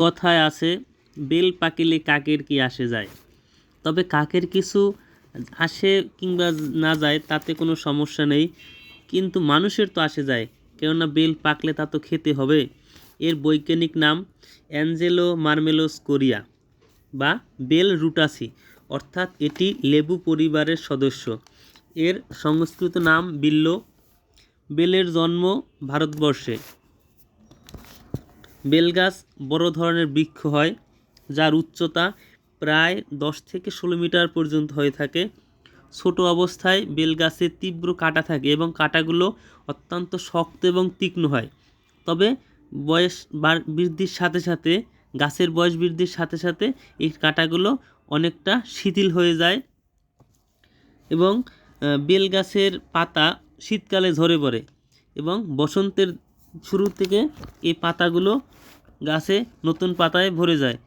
কথায় আছে, বেল পাকিলে কাকের কি আসে যায়। তবে কাকের কিছু আসে কিংবা না যায় তাতে কোনো সমস্যা নেই, কিন্তু মানুষের তো আসে যায়, কেননা বেল পাকলে তা তো খেতে হবে। এর বৈজ্ঞানিক নাম অ্যাঞ্জেলো মার্মেলোস কোরিয়া বা বেল রুটাসি, অর্থাৎ এটি লেবু পরিবারের সদস্য। এর সংস্কৃত নাম বিল্ব। বেলের জন্ম ভারতবর্ষে। বেলগাছ বড় ধরনের বৃক্ষ হয়, যার উচ্চতা প্রায় 10 থেকে 16 মিটার পর্যন্ত হয়ে থাকে। ছোট অবস্থায় বেলগাছে তীব্র কাঁটা থাকে এবং কাঁটাগুলো অত্যন্ত শক্ত এবং তীক্ষ্ণ হয়। তবে বয়স বৃদ্ধির সাথে সাথে গাছের বয়স বৃদ্ধির সাথে সাথে এই কাঁটাগুলো অনেকটা শিথিল হয়ে যায় এবং বেল গাছের পাতা শীতকালে ঝরে পড়ে এবং বসন্তের শুরু থেকে এই পাতাগুলো গাছে নতুন পাতায় ভরে যায়।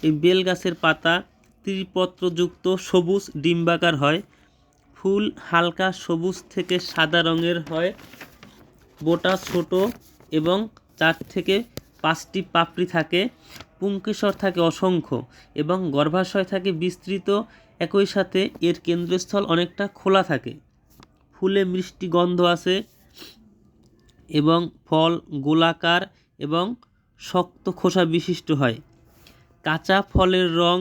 এই বেল গাছের পাতা ত্রিপত্রযুক্ত সবুজ ডিম্বাকার হয়। ফুল হালকা সবুজ থেকে সাদা রঙের হয়। বোটা ছোট এবং 4 থেকে 5টি পাপড়ি থাকে। পুংকেশর থাকে অসংখ্য এবং গর্ভাশয় থাকে বিস্তৃত। একই সাথে এর কেন্দ্রস্থল অনেকটা খোলা থাকে। ফুলে মিষ্টি গন্ধ আছে এবং ফল গোলাকার এবং শক্ত খোসা বিশিষ্ট হয়। কাঁচা ফলের রং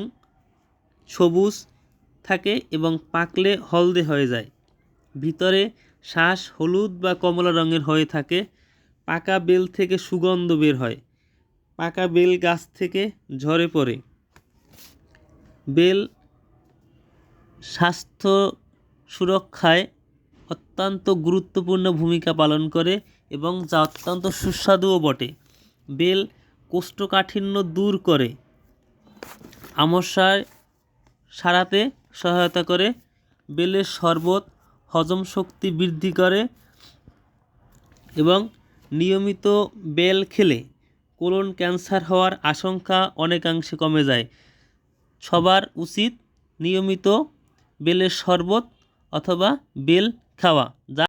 সবুজ থাকে এবং পাকলে হলদে হয়ে যায়। ভিতরে শ্বাস হলুদ বা কমলা রঙের হয়ে থাকে। পাকা বেল থেকে সুগন্ধ বের হয়। পাকা বেল গাছ থেকে ঝরে পড়ে। বেল স্বাস্থ্য সুরক্ষায় অত্যন্ত গুরুত্বপূর্ণ ভূমিকা পালন করে এবং যা অত্যন্ত সুস্বাদুও বটে। বেল কোষ্ঠকাঠিন্য দূর করে, আমাশয় সারাতে সহায়তা করে। বেলের শরবত হজম শক্তি বৃদ্ধি করে এবং নিয়মিত বেল খেলে কোলন ক্যান্সার হওয়ার আশঙ্কা অনেকাংশে কমে যায়। সবার উচিত নিয়মিত বেলের শরবত অথবা বেল খাওয়া, যা